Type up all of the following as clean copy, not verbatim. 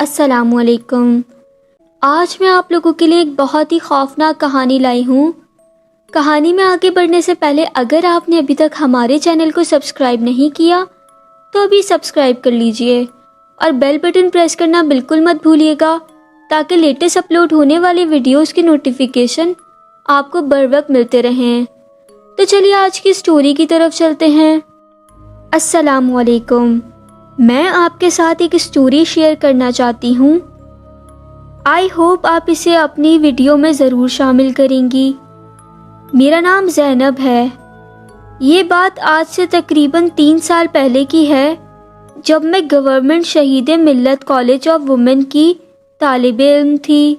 السلام علیکم۔ آج میں آپ لوگوں کے لیے ایک بہت ہی خوفناک کہانی لائی ہوں۔ کہانی میں آگے بڑھنے سے پہلے اگر آپ نے ابھی تک ہمارے چینل کو سبسکرائب نہیں کیا تو ابھی سبسکرائب کر لیجئے اور بیل بٹن پریس کرنا بالکل مت بھولیے گا تاکہ لیٹسٹ اپلوڈ ہونے والی ویڈیوز کی نوٹیفیکیشن آپ کو بر وقت ملتے رہیں۔ تو چلیے آج کی سٹوری کی طرف چلتے ہیں۔ السلام علیکم، میں آپ کے ساتھ ایک سٹوری شیئر کرنا چاہتی ہوں۔ آئی ہوپ آپ اسے اپنی ویڈیو میں ضرور شامل کریں گی۔ میرا نام زینب ہے۔ یہ بات آج سے تقریباً 3 سال پہلے کی ہے، جب میں گورنمنٹ شہید ملت کالج آف وومن کی طالب علم تھی۔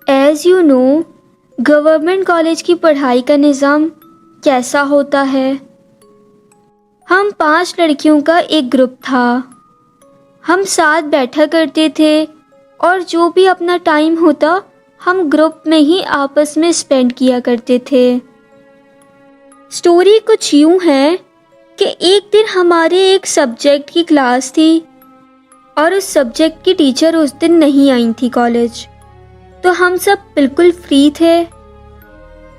As you know, government college کی پڑھائی کا نظام کیسا ہوتا ہے۔ ہم 5 لڑکیوں کا ایک گروپ تھا۔ ہم ساتھ بیٹھا کرتے تھے اور جو بھی اپنا ٹائم ہوتا ہم گروپ میں ہی آپس میں اسپینڈ کیا کرتے تھے۔ سٹوری کچھ یوں ہے کہ ایک دن ہمارے ایک سبجیکٹ کی کلاس تھی اور اس سبجیکٹ کی ٹیچر اس دن نہیں آئی تھی کالج، تو ہم سب بالکل فری تھے۔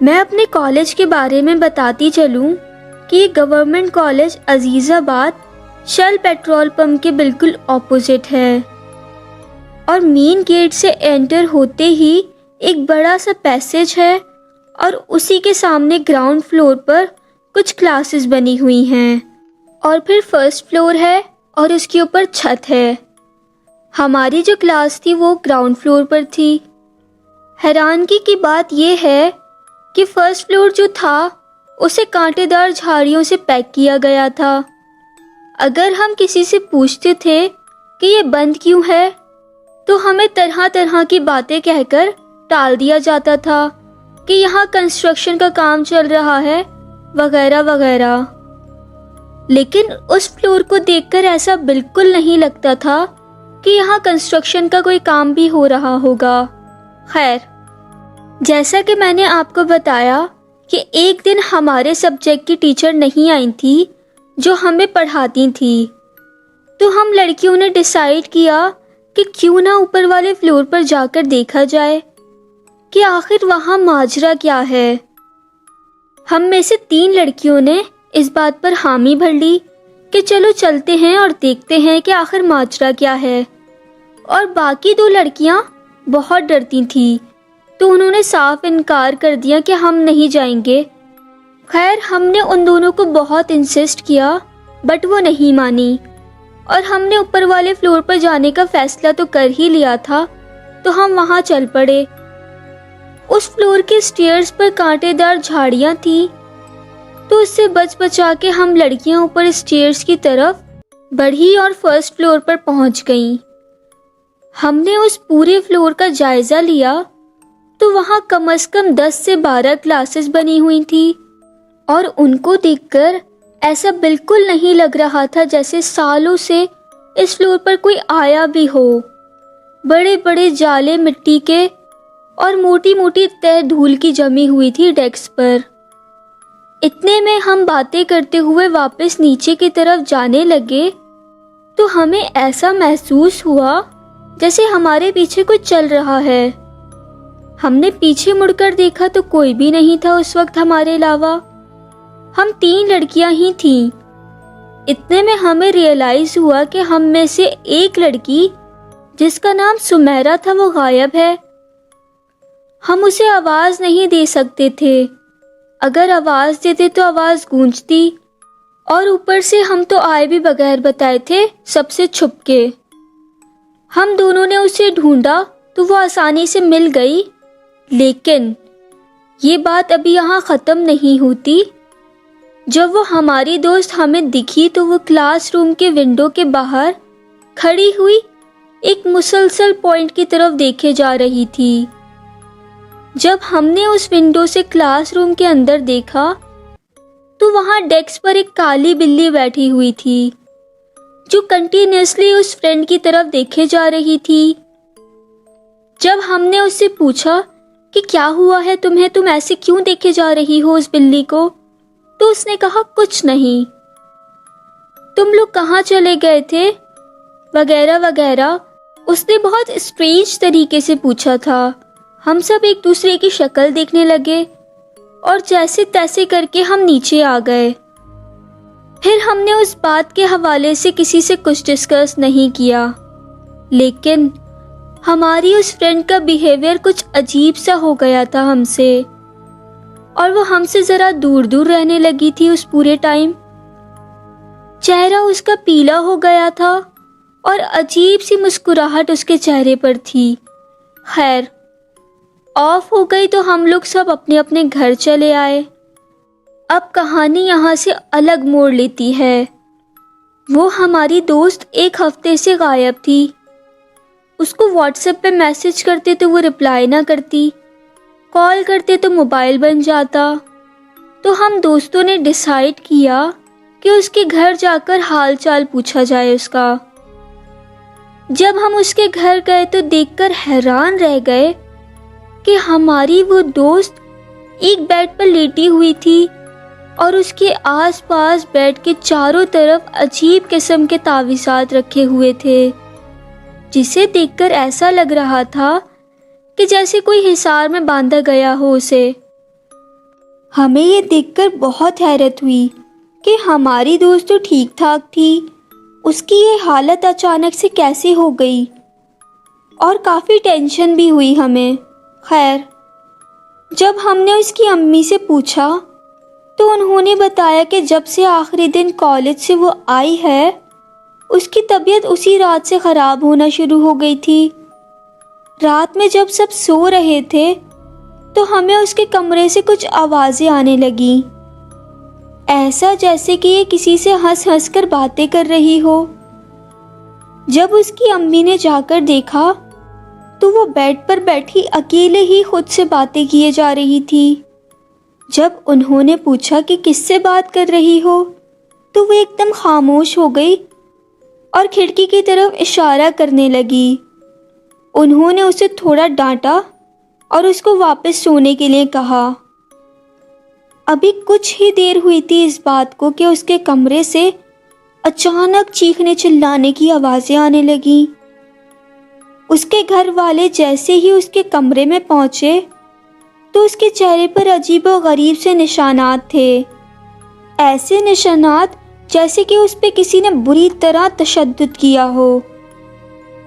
میں اپنے کالج کے بارے میں بتاتی چلوں کہ یہ گورنمنٹ کالج عزیز آباد شیل پیٹرول پمپ کے بالکل اپوزٹ ہے، اور مین گیٹ سے انٹر ہوتے ہی ایک بڑا سا پیسیج ہے اور اسی کے سامنے گراؤنڈ فلور پر کچھ کلاسز بنی ہوئی ہیں، اور پھر فرسٹ فلور ہے اور اس کے اوپر چھت ہے۔ ہماری جو کلاس تھی وہ گراؤنڈ فلور پر تھی۔ حیرانگی کی بات یہ ہے کہ فرسٹ فلور جو تھا اسے کانٹے دار جھاڑیوں سے پیک کیا گیا تھا۔ اگر ہم کسی سے پوچھتے تھے کہ یہ بند کیوں ہے تو ہمیں طرح طرح کی باتیں کہہ کر ٹال دیا جاتا تھا کہ یہاں کنسٹرکشن کا کام چل رہا ہے وغیرہ وغیرہ۔ لیکن اس فلور کو دیکھ کر ایسا بالکل نہیں لگتا تھا کہ یہاں کنسٹرکشن کا کوئی کام بھی ہو رہا ہوگا۔ خیر، جیسا کہ میں نے آپ کو بتایا کہ ایک دن ہمارے سبجیکٹ کی ٹیچر نہیں آئی تھی جو ہمیں پڑھاتی تھی، تو ہم لڑکیوں نے ڈیسائیڈ کیا کہ کیوں نہ اوپر والے فلور پر جا کر دیکھا جائے کہ آخر وہاں ماجرا کیا ہے۔ ہم میں سے 3 لڑکیوں نے اس بات پر حامی بھر لی کہ چلو چلتے ہیں اور دیکھتے ہیں کہ آخر ماجرا کیا ہے، اور باقی 2 لڑکیاں بہت ڈرتی تھیں تو انہوں نے صاف انکار کر دیا کہ ہم نہیں جائیں گے۔ خیر، ہم نے ان دونوں کو بہت انسسٹ کیا بٹ وہ نہیں مانی، اور ہم نے اوپر والے فلور پر جانے کا فیصلہ تو کر ہی لیا تھا تو ہم وہاں چل پڑے۔ اس فلور کے سٹیئرز پر کانٹے دار جھاڑیاں تھیں، تو اس سے بچ بچا کے ہم لڑکیاں اوپر سٹیئرز کی طرف بڑھی اور فرسٹ فلور پر پہنچ گئیں۔ ہم نے اس پورے فلور کا جائزہ لیا تو وہاں کم از کم 10 سے 12 کلاسز بنی ہوئی تھی، اور ان کو دیکھ کر ایسا بالکل نہیں لگ رہا تھا جیسے سالوں سے اس فلور پر کوئی آیا بھی ہو۔ بڑے بڑے جالے مٹی کے اور موٹی موٹی تہ دھول کی جمی ہوئی تھی ڈیسک پر۔ اتنے میں ہم باتیں کرتے ہوئے واپس نیچے کی طرف جانے لگے تو ہمیں ایسا محسوس ہوا جیسے ہمارے پیچھے کچھ چل رہا ہے۔ ہم نے پیچھے مڑ کر دیکھا تو کوئی بھی نہیں تھا اس وقت ہمارے علاوہ، ہم 3 لڑکیاں ہی تھیں۔ اتنے میں ہمیں ریئلائز ہوا کہ ہم میں سے ایک لڑکی جس کا نام سمیرہ تھا وہ غائب ہے۔ ہم اسے آواز نہیں دے سکتے تھے، اگر آواز دیتے تو آواز گونجتی، اور اوپر سے ہم تو آئے بھی بغیر بتائے تھے سب سے چھپ کے۔ ہم دونوں نے اسے ڈھونڈا تو وہ آسانی سے مل گئی، لیکن یہ بات ابھی یہاں ختم نہیں ہوتی۔ جب وہ ہماری دوست ہمیں دکھی تو وہ کلاس روم کے ونڈو کے باہر کھڑی ہوئی ایک مسلسل پوائنٹ کی طرف دیکھے جا رہی تھی۔ جب ہم نے اس ونڈو سے کلاس روم کے اندر دیکھا تو وہاں ڈیسک پر ایک کالی بلی بیٹھی ہوئی تھی جو کنٹینیوسلی اس فرینڈ کی طرف دیکھے جا رہی تھی۔ جب ہم نے اس سے پوچھا کہ کیا ہوا ہے تمہیں، تم ایسے کیوں دیکھے جا رہی ہو اس بلی کو، تو اس نے کہا کچھ نہیں، تم لوگ کہاں چلے گئے تھے وغیرہ وغیرہ۔ اس نے بہت اسٹرینج طریقے سے پوچھا تھا۔ ہم سب ایک دوسرے کی شکل دیکھنے لگے اور جیسے تیسے کر کے ہم نیچے آ گئے۔ پھر ہم نے اس بات کے حوالے سے کسی سے کچھ ڈسکس نہیں کیا، لیکن ہماری اس فرینڈ کا بیہیویئر کچھ عجیب سا ہو گیا تھا ہم سے، اور وہ ہم سے ذرا دور دور رہنے لگی تھی اس پورے ٹائم۔ چہرہ اس کا پیلا ہو گیا تھا اور عجیب سی مسکراہٹ اس کے چہرے پر تھی۔ خیر، آف ہو گئی تو ہم لوگ سب اپنے اپنے گھر چلے آئے۔ اب کہانی یہاں سے الگ موڑ لیتی ہے۔ وہ ہماری دوست ایک ہفتے سے غائب تھی۔ اس کو واٹس ایپ پہ میسج کرتے تو وہ رپلائی نہ کرتی، کال کرتے تو موبائل بن جاتا۔ تو ہم دوستوں نے ڈیسائیڈ کیا کہ اس کے گھر جا کر حال چال پوچھا جائے اس کا۔ جب ہم اس کے گھر گئے تو دیکھ کر حیران رہ گئے کہ ہماری وہ دوست ایک بیڈ پر لیٹی ہوئی تھی اور اس کے آس پاس بیڈ کے چاروں طرف عجیب قسم کے تعویذات رکھے ہوئے تھے، جسے دیکھ کر ایسا لگ رہا تھا کہ جیسے کوئی حصار میں باندھا گیا ہو اسے۔ ہمیں یہ دیکھ کر بہت حیرت ہوئی کہ ہماری دوست تو ٹھیک ٹھاک تھی، اس کی یہ حالت اچانک سے کیسے ہو گئی، اور کافی ٹینشن بھی ہوئی ہمیں۔ خیر، جب ہم نے اس کی امی سے پوچھا تو انہوں نے بتایا کہ جب سے آخری دن کالج سے وہ آئی ہے، اس کی طبیعت اسی رات سے خراب ہونا شروع ہو گئی تھی۔ رات میں جب سب سو رہے تھے تو ہمیں اس کے کمرے سے کچھ آوازیں آنے لگیں، ایسا جیسے کہ یہ کسی سے ہنس ہنس کر باتیں کر رہی ہو۔ جب اس کی امی نے جا کر دیکھا تو وہ بیڈ پر بیٹھی اکیلے ہی خود سے باتیں کیے جا رہی تھی۔ جب انہوں نے پوچھا کہ کس سے بات کر رہی ہو تو وہ ایک دم خاموش ہو گئی اور کھڑکی کی طرف اشارہ کرنے لگی۔ انہوں نے اسے تھوڑا ڈانٹا اور اس کو واپس سونے کے لیے کہا۔ ابھی کچھ ہی دیر ہوئی تھی اس بات کو کہ اس کے کمرے سے اچانک چیخنے چلانے کی آوازیں آنے لگیں۔ اس کے گھر والے جیسے ہی اس کے کمرے میں پہنچے تو اس کے چہرے پر عجیب و غریب سے نشانات تھے، ایسے نشانات جیسے کہ اس پہ کسی نے بری طرح تشدد کیا ہو۔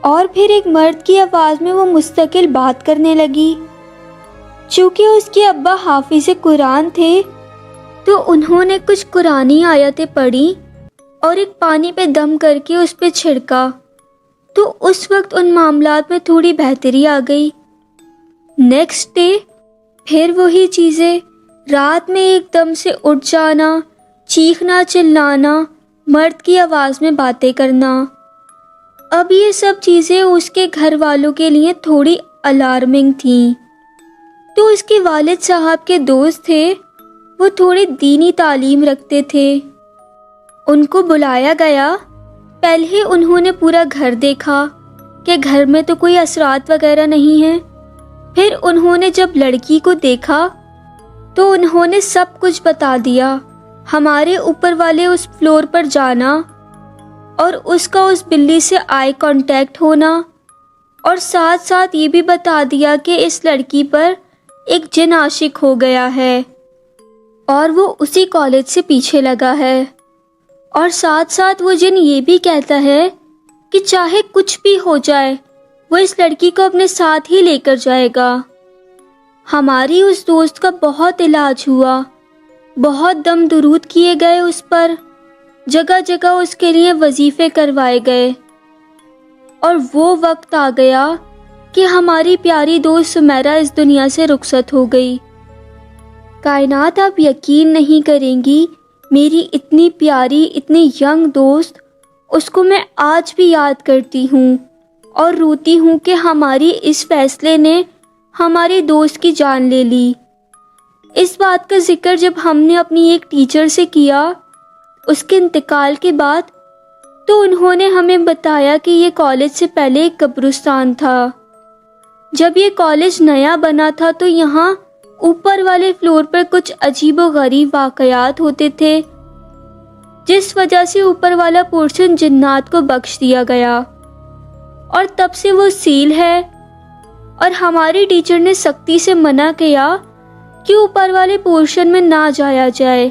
اور پھر ایک مرد کی آواز میں وہ مستقل بات کرنے لگی۔ چونکہ اس کے ابا حافظ قرآن تھے تو انہوں نے کچھ قرآنی آیتیں پڑھی اور ایک پانی پہ دم کر کے اس پہ چھڑکا، تو اس وقت ان معاملات میں تھوڑی بہتری آ گئی۔ نیکسٹ ڈے پھر وہی چیزیں، رات میں ایک دم سے اٹھ جانا، چیخنا چلانا، مرد کی آواز میں باتیں کرنا۔ اب یہ سب چیزیں اس کے گھر والوں کے لیے تھوڑی الارمنگ تھیں۔ تو اس کے والد صاحب کے دوست تھے، وہ تھوڑی دینی تعلیم رکھتے تھے، ان کو بلایا گیا۔ پہلے انہوں نے پورا گھر دیکھا کہ گھر میں تو کوئی اثرات وغیرہ نہیں ہیں۔ پھر انہوں نے جب لڑکی کو دیکھا تو انہوں نے سب کچھ بتا دیا، ہمارے اوپر والے اس فلور پر جانا اور اس کا اس بلی سے آئی کانٹیکٹ ہونا، اور ساتھ ساتھ یہ بھی بتا دیا کہ اس لڑکی پر ایک جن عاشق ہو گیا ہے اور وہ اسی کالج سے پیچھے لگا ہے، اور ساتھ ساتھ وہ جن یہ بھی کہتا ہے کہ چاہے کچھ بھی ہو جائے وہ اس لڑکی کو اپنے ساتھ ہی لے کر جائے گا۔ ہماری اس دوست کا بہت علاج ہوا، بہت دم درود کیے گئے اس پر، جگہ جگہ اس کے لیے وظیفے کروائے گئے، اور وہ وقت آ گیا کہ ہماری پیاری دوست سمیرہ اس دنیا سے رخصت ہو گئی۔ کائنات، آپ یقین نہیں کریں گی، میری اتنی پیاری اتنی ینگ دوست، اس کو میں آج بھی یاد کرتی ہوں اور روتی ہوں کہ ہماری اس فیصلے نے ہماری دوست کی جان لے لی۔ اس بات کا ذکر جب ہم نے اپنی ایک ٹیچر سے کیا اس کے انتقال کے بعد، تو انہوں نے ہمیں بتایا کہ یہ کالج سے پہلے ایک قبرستان تھا۔ جب یہ کالج نیا بنا تھا تو یہاں اوپر والے فلور پر کچھ عجیب و غریب واقعات ہوتے تھے، جس وجہ سے اوپر والا پورشن جنات کو بخش دیا گیا۔ اور تب سے وہ سیل ہے، اور ہماری ٹیچر نے سختی سے منع کیا کہ اوپر والے پورشن میں نہ جایا جائے،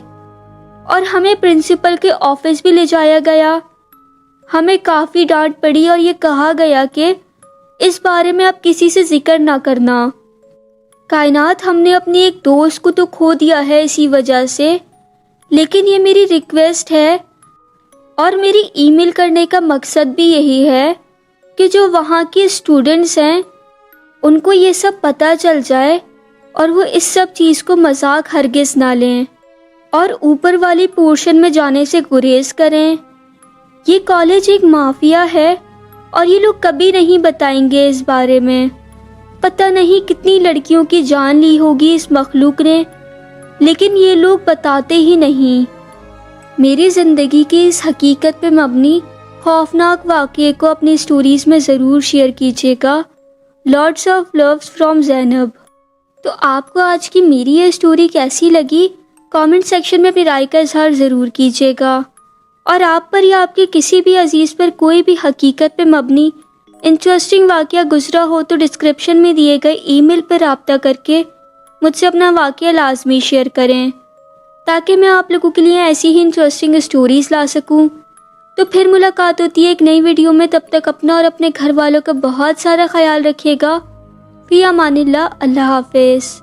اور ہمیں پرنسپل کے آفس بھی لے جایا گیا۔ ہمیں کافی ڈانٹ پڑی اور یہ کہا گیا کہ اس بارے میں آپ کسی سے ذکر نہ کرنا۔ کائنات، ہم نے اپنی ایک دوست کو تو کھو دیا ہے اسی وجہ سے، لیکن یہ میری ریکویسٹ ہے اور میری ای میل کرنے کا مقصد بھی یہی ہے کہ جو وہاں کے اسٹوڈنٹس ہیں ان کو یہ سب پتہ چل جائے اور وہ اس سب چیز کو مذاق ہرگز نہ لیں اور اوپر والی پورشن میں جانے سے گریز کریں۔ یہ کالج ایک مافیا ہے اور یہ لوگ کبھی نہیں بتائیں گے اس بارے میں۔ پتہ نہیں کتنی لڑکیوں کی جان لی ہوگی اس مخلوق نے، لیکن یہ لوگ بتاتے ہی نہیں۔ میری زندگی کی اس حقیقت پہ مبنی خوفناک واقعے کو اپنی سٹوریز میں ضرور شیئر کیجیے گا۔ لاٹس آف لوز فرام زینب۔ تو آپ کو آج کی میری یہ سٹوری کیسی لگی؟ کامنٹ سیکشن میں اپنی رائے کا اظہار ضرور کیجیے گا، اور آپ پر یا آپ کے کسی بھی عزیز پر کوئی بھی حقیقت پہ مبنی انٹرسٹنگ واقعہ گزرا ہو تو ڈسکرپشن میں دیے گئے ای میل پر رابطہ کر کے مجھ سے اپنا واقعہ لازمی شیئر کریں، تاکہ میں آپ لوگوں کے لیے ایسی ہی انٹرسٹنگ سٹوریز لا سکوں۔ تو پھر ملاقات ہوتی ہے ایک نئی ویڈیو میں، تب تک اپنا اور اپنے گھر والوں کا بہت سارا خیال رکھیے گا۔ فی امان اللہ، اللہ حافظ۔